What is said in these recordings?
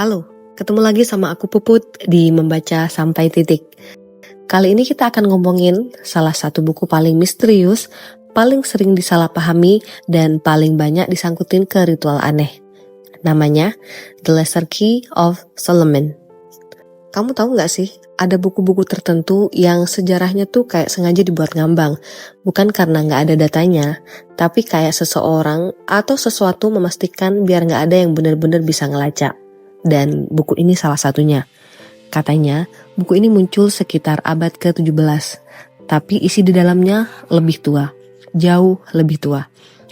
Halo, ketemu lagi sama aku Puput di Membaca Sampai Titik. Kali ini kita akan ngomongin salah satu buku paling misterius, paling sering disalahpahami, dan paling banyak disangkutin ke ritual aneh. Namanya The Lesser Key of Solomon. Kamu tahu gak sih, ada buku-buku tertentu yang sejarahnya tuh kayak sengaja dibuat ngambang. Bukan karena gak ada datanya, tapi kayak seseorang atau sesuatu memastikan biar gak ada yang benar-benar bisa ngelacak. Dan buku ini salah satunya. Katanya, buku ini muncul sekitar abad ke-17. Tapi isi di dalamnya lebih tua. Jauh lebih tua.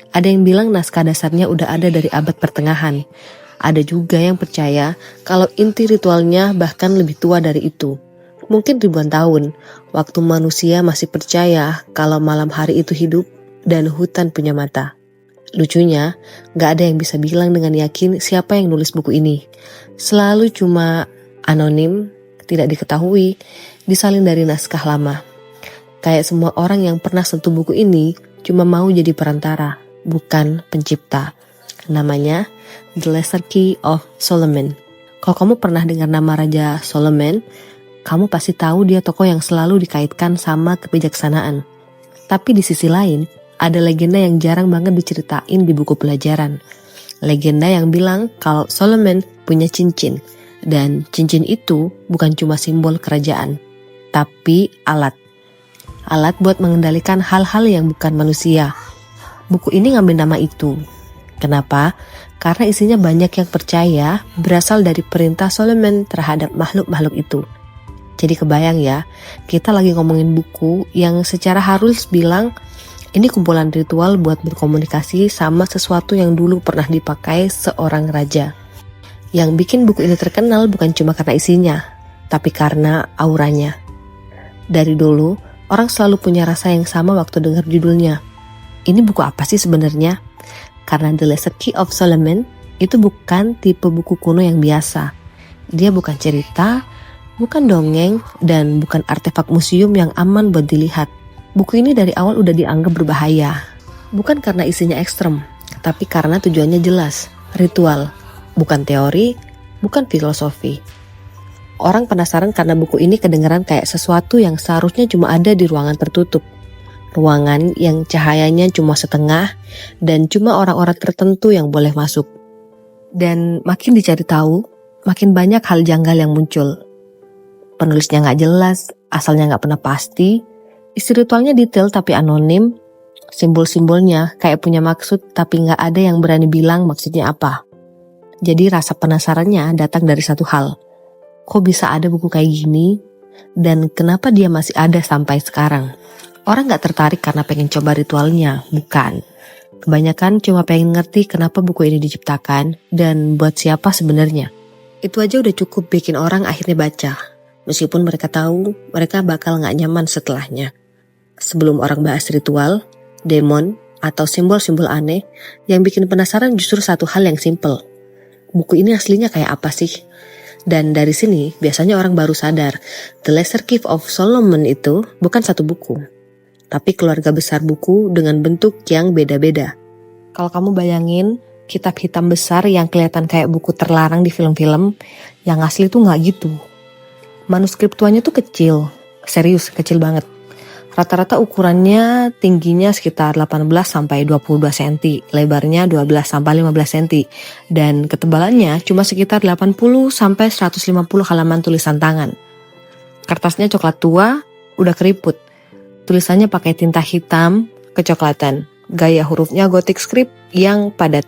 Ada yang bilang naskah dasarnya udah ada dari abad pertengahan. Ada juga yang percaya kalau inti ritualnya bahkan lebih tua dari itu. Mungkin ribuan tahun, waktu manusia masih percaya kalau malam hari itu hidup dan hutan punya mata. Lucunya, gak ada yang bisa bilang dengan yakin siapa yang nulis buku ini. Selalu cuma anonim, tidak diketahui, disalin dari naskah lama. Kayak semua orang yang pernah sentuh buku ini cuma mau jadi perantara, bukan pencipta. Namanya The Lesser Key of Solomon. Kalau kamu pernah dengar nama Raja Solomon, kamu pasti tahu dia tokoh yang selalu dikaitkan sama kebijaksanaan. Tapi di sisi lain, ada legenda yang jarang banget diceritain di buku pelajaran. Legenda yang bilang kalau Solomon punya cincin. Dan cincin itu bukan cuma simbol kerajaan, tapi alat. Alat buat mengendalikan hal-hal yang bukan manusia. Buku ini ngambil nama itu. Kenapa? Karena isinya banyak yang percaya berasal dari perintah Solomon terhadap makhluk-makhluk itu. Jadi kebayang ya, kita lagi ngomongin buku yang secara harus bilang ini kumpulan ritual buat berkomunikasi sama sesuatu yang dulu pernah dipakai seorang raja. Yang bikin buku ini terkenal bukan cuma karena isinya, tapi karena auranya. Dari dulu, orang selalu punya rasa yang sama waktu dengar judulnya. Ini buku apa sih sebenarnya? Karena The Lesser Key of Solomon itu bukan tipe buku kuno yang biasa. Dia bukan cerita, bukan dongeng, dan bukan artefak museum yang aman buat dilihat. Buku ini dari awal udah dianggap berbahaya. Bukan karena isinya ekstrem, tapi karena tujuannya jelas, ritual. Bukan teori, bukan filosofi. Orang penasaran karena buku ini kedengeran kayak sesuatu yang seharusnya cuma ada di ruangan tertutup. Ruangan yang cahayanya cuma setengah dan cuma orang-orang tertentu yang boleh masuk. Dan makin dicari tahu, makin banyak hal janggal yang muncul. Penulisnya gak jelas, asalnya gak pernah pasti, isi ritualnya detail tapi anonim, simbol-simbolnya kayak punya maksud tapi gak ada yang berani bilang maksudnya apa. Jadi rasa penasarannya datang dari satu hal. Kok bisa ada buku kayak gini? Dan kenapa dia masih ada sampai sekarang? Orang gak tertarik karena pengen coba ritualnya, bukan. Kebanyakan cuma pengen ngerti kenapa buku ini diciptakan dan buat siapa sebenarnya. Itu aja udah cukup bikin orang akhirnya baca. Meskipun mereka tahu mereka bakal gak nyaman setelahnya. Sebelum orang bahas ritual, demon, atau simbol-simbol aneh, yang bikin penasaran justru satu hal yang simple. Buku ini aslinya kayak apa sih? Dan dari sini biasanya orang baru sadar The Lesser Key of Solomon itu bukan satu buku, tapi keluarga besar buku dengan bentuk yang beda-beda. Kalau kamu bayangin kitab hitam besar yang kelihatan kayak buku terlarang di film-film, yang asli tuh gak gitu. Manuskrip tuanya tuh kecil, serius kecil banget. Rata-rata ukurannya tingginya sekitar 18-22 cm, lebarnya 12-15 cm, dan ketebalannya cuma sekitar 80-150 halaman tulisan tangan. Kertasnya coklat tua, udah keriput. Tulisannya pakai tinta hitam, kecoklatan. Gaya hurufnya Gothic script yang padat.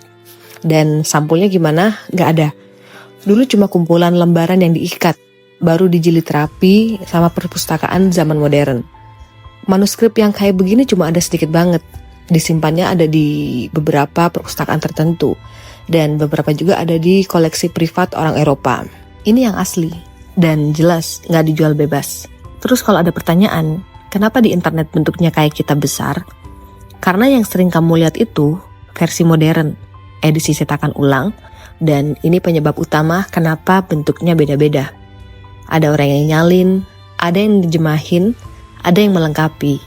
Dan sampulnya gimana? Gak ada. Dulu cuma kumpulan lembaran yang diikat, baru dijilid rapi sama perpustakaan zaman modern. Manuskrip yang kayak begini cuma ada sedikit banget. Disimpannya ada di beberapa perpustakaan tertentu. Dan beberapa juga ada di koleksi privat orang Eropa. Ini yang asli. Dan jelas gak dijual bebas. Terus kalau ada pertanyaan, kenapa di internet bentuknya kayak kitab besar? Karena yang sering kamu lihat itu versi modern, edisi cetakan ulang. Dan ini penyebab utama kenapa bentuknya beda-beda. Ada orang yang nyalin, ada yang dijemahin, ada yang melengkapi,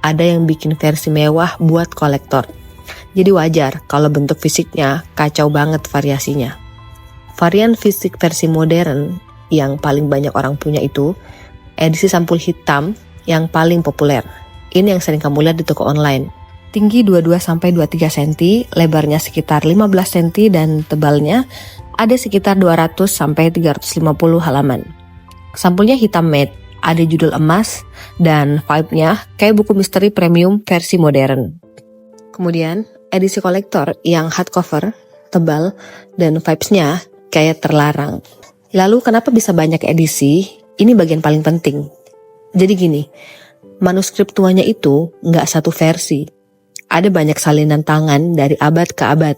ada yang bikin versi mewah buat kolektor. Jadi wajar kalau bentuk fisiknya kacau banget variasinya. Varian fisik versi modern yang paling banyak orang punya itu edisi sampul hitam yang paling populer. Ini yang sering kamu lihat di toko online. Tinggi 22-23 cm, lebarnya sekitar 15 cm dan tebalnya ada sekitar 200-350 halaman. Sampulnya hitam matte, ada judul emas, dan vibe-nya kayak buku misteri premium versi modern. Kemudian, edisi kolektor yang hardcover, tebal, dan vibes-nya kayak terlarang. Lalu kenapa bisa banyak edisi? Ini bagian paling penting. Jadi gini, manuskrip tuanya itu nggak satu versi. Ada banyak salinan tangan dari abad ke abad,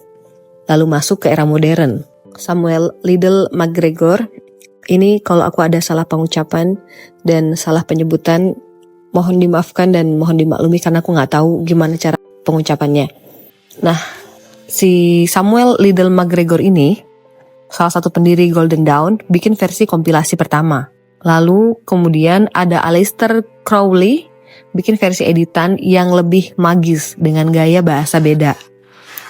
lalu masuk ke era modern. Samuel Liddell MacGregor, ini kalau aku ada salah pengucapan dan salah penyebutan, mohon dimaafkan dan mohon dimaklumi karena aku nggak tahu gimana cara pengucapannya. Nah, si Samuel Liddell MacGregor ini, salah satu pendiri Golden Dawn, bikin versi kompilasi pertama. Lalu kemudian ada Aleister Crowley, bikin versi editan yang lebih magis dengan gaya bahasa beda.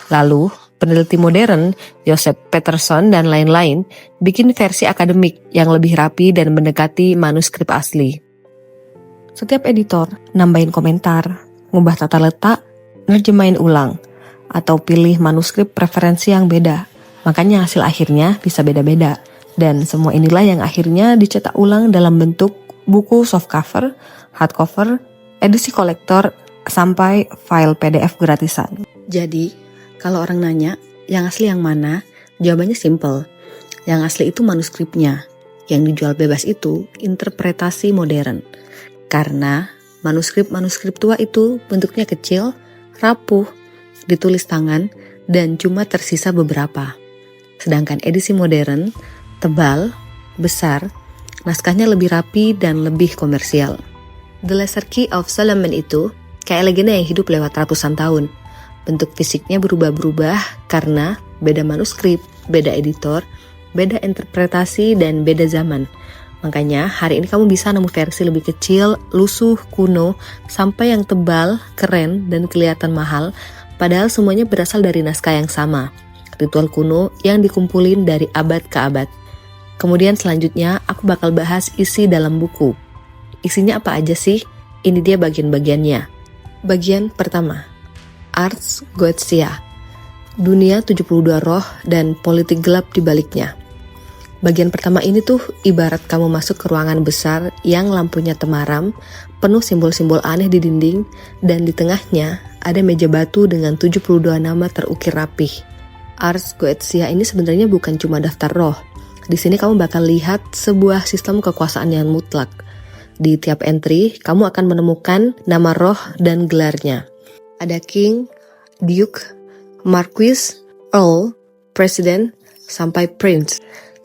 Lalu, peneliti modern, Joseph Peterson dan lain-lain, bikin versi akademik yang lebih rapi dan mendekati manuskrip asli. Setiap editor nambahin komentar, ngubah tata letak, nerjemahin ulang, atau pilih manuskrip preferensi yang beda. Makanya hasil akhirnya bisa beda-beda. Dan semua inilah yang akhirnya dicetak ulang dalam bentuk buku softcover, hardcover, edisi kolektor, sampai file PDF gratisan. Jadi, kalau orang nanya, yang asli yang mana? Jawabannya simple. Yang asli itu manuskripnya. Yang dijual bebas itu interpretasi modern. Karena manuskrip-manuskrip tua itu bentuknya kecil, rapuh, ditulis tangan, dan cuma tersisa beberapa. Sedangkan edisi modern, tebal, besar, naskahnya lebih rapi dan lebih komersial. The Lesser Key of Solomon itu kayak legenda yang hidup lewat ratusan tahun. Bentuk fisiknya berubah-berubah karena beda manuskrip, beda editor, beda interpretasi, dan beda zaman. Makanya hari ini kamu bisa nemu versi lebih kecil, lusuh, kuno, sampai yang tebal, keren, dan kelihatan mahal, padahal semuanya berasal dari naskah yang sama. Ritual kuno yang dikumpulin dari abad ke abad. Kemudian selanjutnya aku bakal bahas isi dalam buku. Isinya apa aja sih? Ini dia bagian-bagiannya. Bagian pertama, Ars Goetia, dunia 72 roh dan politik gelap di baliknya. Bagian pertama ini tuh ibarat kamu masuk ke ruangan besar yang lampunya temaram, penuh simbol-simbol aneh di dinding, dan di tengahnya ada meja batu dengan 72 nama terukir rapih. Ars Goetia ini sebenarnya bukan cuma daftar roh. Di sini kamu bakal lihat sebuah sistem kekuasaan yang mutlak. Di tiap entry, kamu akan menemukan nama roh dan gelarnya. Ada King, Duke, Marquis, Earl, President, sampai Prince.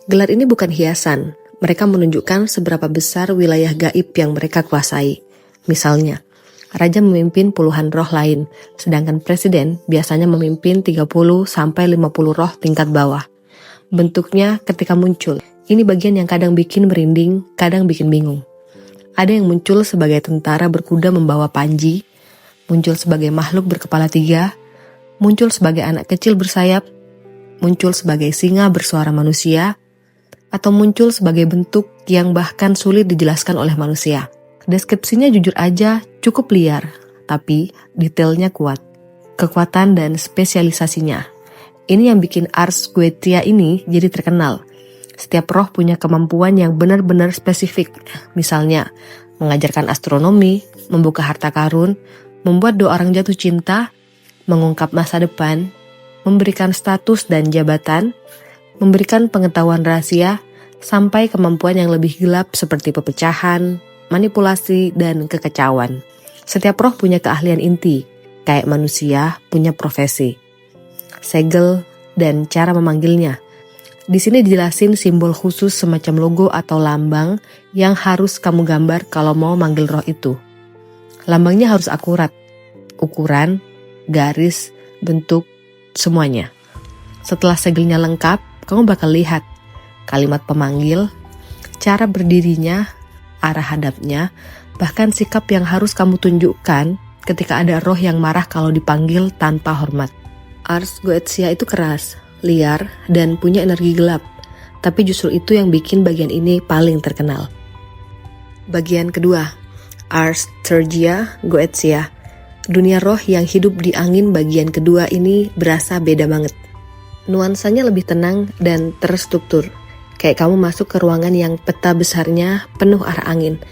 Gelar ini bukan hiasan. Mereka menunjukkan seberapa besar wilayah gaib yang mereka kuasai. Misalnya, Raja memimpin puluhan roh lain, sedangkan Presiden biasanya memimpin 30-50 roh tingkat bawah. Bentuknya ketika muncul, ini bagian yang kadang bikin merinding, kadang bikin bingung. Ada yang muncul sebagai tentara berkuda membawa panji, muncul sebagai makhluk berkepala 3, muncul sebagai anak kecil bersayap, muncul sebagai singa bersuara manusia, atau muncul sebagai bentuk yang bahkan sulit dijelaskan oleh manusia. Deskripsinya jujur aja cukup liar, tapi detailnya kuat. Kekuatan dan spesialisasinya. Ini yang bikin Ars Goetia ini jadi terkenal. Setiap roh punya kemampuan yang benar-benar spesifik. Misalnya, mengajarkan astronomi, membuka harta karun, membuat dua orang jatuh cinta, mengungkap masa depan, memberikan status dan jabatan, memberikan pengetahuan rahasia, sampai kemampuan yang lebih gelap seperti pepecahan, manipulasi, dan kekacauan. Setiap roh punya keahlian inti, kayak manusia punya profesi, segel, dan cara memanggilnya. Di sini dijelasin simbol khusus semacam logo atau lambang yang harus kamu gambar kalau mau manggil roh itu. Lambangnya harus akurat, ukuran, garis, bentuk, semuanya. Setelah segelnya lengkap, kamu bakal lihat kalimat pemanggil, cara berdirinya, arah hadapnya, bahkan sikap yang harus kamu tunjukkan ketika ada roh yang marah kalau dipanggil tanpa hormat. Ars Goetia itu keras, liar, dan punya energi gelap. tapi justru itu yang bikin bagian ini paling terkenal. Bagian kedua, Ars Tertia Goetia. Dunia roh yang hidup di angin bagian kedua ini berasa beda banget. Nuansanya lebih tenang dan terstruktur. Kayak kamu masuk ke ruangan yang peta besarnya penuh arah angin,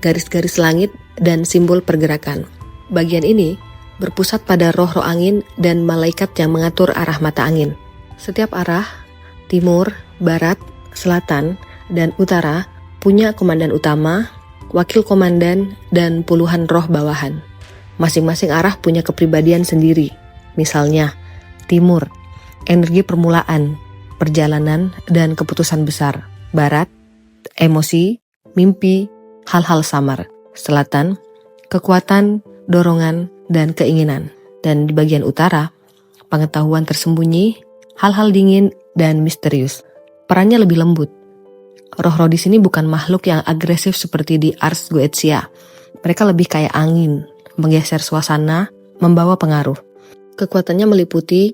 garis-garis langit, dan simbol pergerakan. Bagian ini berpusat pada roh-roh angin dan malaikat yang mengatur arah mata angin. Setiap arah, timur, barat, selatan, dan utara punya komandan utama, wakil komandan, dan puluhan roh bawahan. Masing-masing arah punya kepribadian sendiri. Misalnya, timur, energi permulaan, perjalanan, dan keputusan besar. Barat, emosi, mimpi, hal-hal samar. Selatan, kekuatan, dorongan, dan keinginan. Dan di bagian utara, pengetahuan tersembunyi, hal-hal dingin, dan misterius. Perannya lebih lembut. Roh-roh di sini bukan makhluk yang agresif seperti di Ars Goetia. Mereka lebih kayak angin, menggeser suasana, membawa pengaruh. Kekuatannya meliputi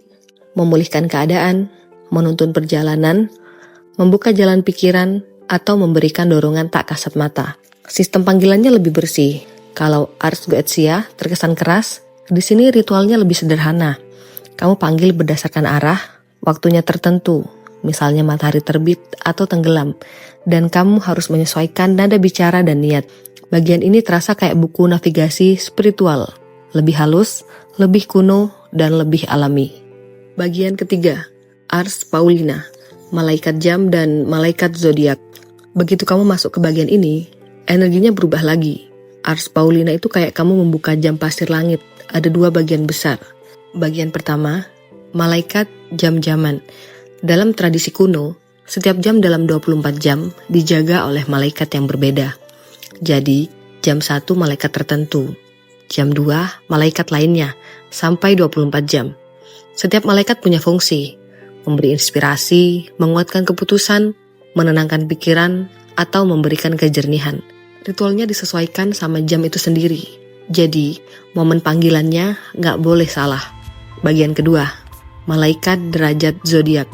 memulihkan keadaan, menuntun perjalanan, membuka jalan pikiran, atau memberikan dorongan tak kasat mata. Sistem panggilannya lebih bersih. Kalau Ars Goetia terkesan keras, di sini ritualnya lebih sederhana. Kamu panggil berdasarkan arah, waktunya tertentu, misalnya matahari terbit atau tenggelam, dan kamu harus menyesuaikan nada bicara dan niat. Bagian ini terasa kayak buku navigasi spiritual, lebih halus, lebih kuno, dan lebih alami. Bagian ketiga, Ars Paulina, malaikat jam dan malaikat zodiak. Begitu kamu masuk ke bagian ini, energinya berubah lagi. Ars Paulina itu kayak kamu membuka jam pasir langit, ada dua bagian besar. Bagian pertama, malaikat jam-jaman. Dalam tradisi kuno, setiap jam dalam 24 jam dijaga oleh malaikat yang berbeda. Jadi, jam 1 malaikat tertentu, jam 2 malaikat lainnya, sampai 24 jam. Setiap malaikat punya fungsi, memberi inspirasi, menguatkan keputusan, menenangkan pikiran, atau memberikan kejernihan. Ritualnya disesuaikan sama jam itu sendiri. Jadi, momen panggilannya nggak boleh salah. Bagian kedua, malaikat derajat zodiak.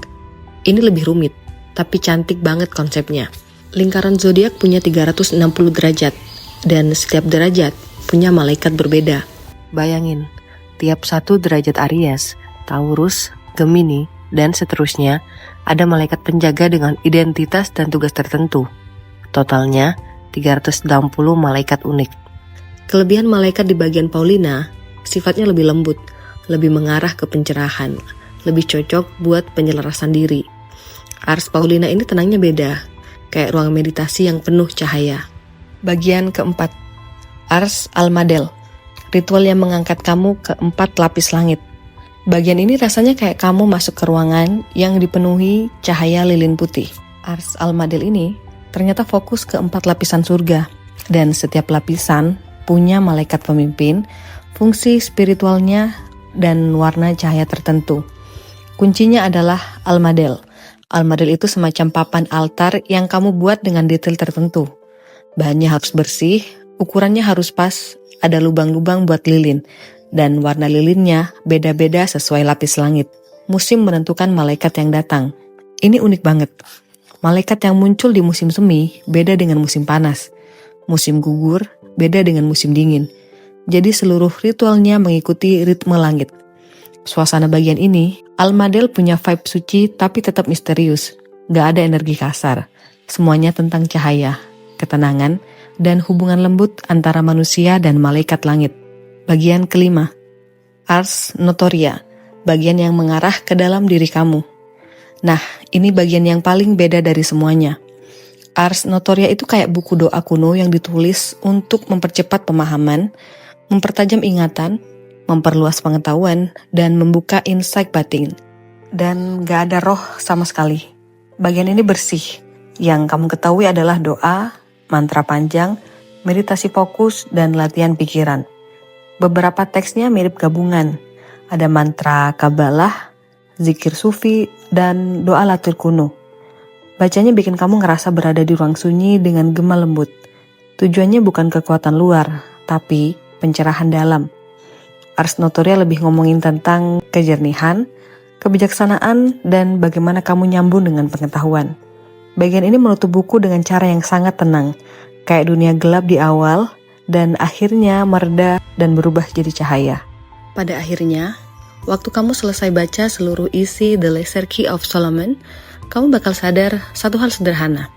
Ini lebih rumit, tapi cantik banget konsepnya. Lingkaran zodiak punya 360 derajat, dan setiap derajat punya malaikat berbeda. Bayangin, tiap satu derajat Aries, Taurus, Gemini, dan seterusnya, ada malaikat penjaga dengan identitas dan tugas tertentu. Totalnya, 360 malaikat unik. Kelebihan malaikat di bagian Paulina, sifatnya lebih lembut, lebih mengarah ke pencerahan, lebih cocok buat penyelarasan diri. Ars Paulina ini tenangnya beda, kayak ruang meditasi yang penuh cahaya. Bagian keempat, Ars Almadel, ritual yang mengangkat kamu ke 4 lapis langit. Bagian ini rasanya kayak kamu masuk ke ruangan yang dipenuhi cahaya lilin putih. Ars Almadel ini ternyata fokus ke 4 lapisan surga, dan setiap lapisan punya malaikat pemimpin, fungsi spiritualnya, dan warna cahaya tertentu. Kuncinya adalah Almadel. Almadel itu semacam papan altar yang kamu buat dengan detail tertentu. Bahannya harus bersih, ukurannya harus pas, ada lubang-lubang buat lilin, dan warna lilinnya beda-beda sesuai lapis langit. Musim menentukan malaikat yang datang. Ini unik banget. Malaikat yang muncul di musim semi beda dengan musim panas. Musim gugur beda dengan musim dingin. Jadi seluruh ritualnya mengikuti ritme langit. Suasana bagian ini, Almadel punya vibe suci tapi tetap misterius. Gak ada energi kasar. Semuanya tentang cahaya, ketenangan, dan hubungan lembut antara manusia dan malaikat langit. Bagian kelima, Ars Notoria, bagian yang mengarah ke dalam diri kamu. Nah, ini bagian yang paling beda dari semuanya. Ars Notoria itu kayak buku doa kuno yang ditulis untuk mempercepat pemahaman, mempertajam ingatan, memperluas pengetahuan, dan membuka insight batin. Dan gak ada roh sama sekali. Bagian ini bersih. Yang kamu ketahui adalah doa, mantra panjang, meditasi fokus, dan latihan pikiran. Beberapa teksnya mirip gabungan. Ada mantra Kabbalah, zikir sufi, dan doa latir kuno. Bacanya bikin kamu ngerasa berada di ruang sunyi dengan gema lembut. Tujuannya bukan kekuatan luar, tapi pencerahan dalam. Ars Notoria lebih ngomongin tentang kejernihan, kebijaksanaan, dan bagaimana kamu nyambung dengan pengetahuan. Bagian ini menutup buku dengan cara yang sangat tenang, kayak dunia gelap di awal, dan akhirnya mereda dan berubah jadi cahaya. Pada akhirnya, waktu kamu selesai baca seluruh isi The Lesser Key of Solomon, kamu bakal sadar satu hal sederhana.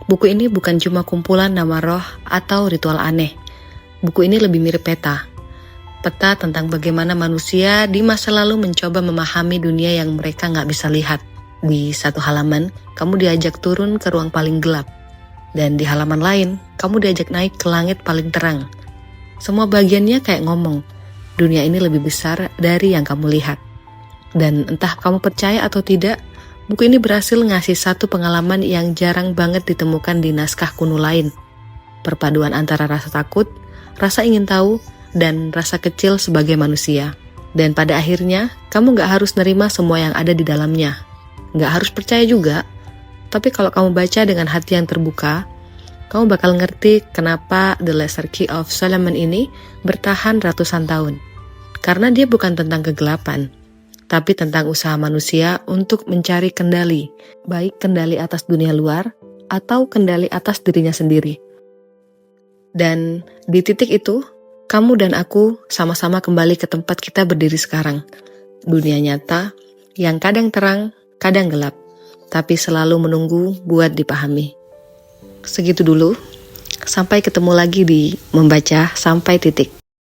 Buku ini bukan cuma kumpulan nama roh atau ritual aneh. Buku ini lebih mirip peta. Peta tentang bagaimana manusia di masa lalu mencoba memahami dunia yang mereka nggak bisa lihat. Di satu halaman, kamu diajak turun ke ruang paling gelap. Dan di halaman lain, kamu diajak naik ke langit paling terang. Semua bagiannya kayak ngomong, dunia ini lebih besar dari yang kamu lihat. Dan entah kamu percaya atau tidak, buku ini berhasil ngasih satu pengalaman yang jarang banget ditemukan di naskah kuno lain. Perpaduan antara rasa takut, rasa ingin tahu, dan rasa kecil sebagai manusia. Dan pada akhirnya, kamu gak harus nerima semua yang ada di dalamnya. Gak harus percaya juga, tapi kalau kamu baca dengan hati yang terbuka, kamu bakal ngerti kenapa The Lesser Key of Solomon ini bertahan ratusan tahun. Karena dia bukan tentang kegelapan, tapi tentang usaha manusia untuk mencari kendali, baik kendali atas dunia luar atau kendali atas dirinya sendiri. Dan di titik itu, kamu dan aku sama-sama kembali ke tempat kita berdiri sekarang. Dunia nyata yang kadang terang, kadang gelap, tapi selalu menunggu buat dipahami. Segitu dulu, sampai ketemu lagi di Membaca Sampai Titik.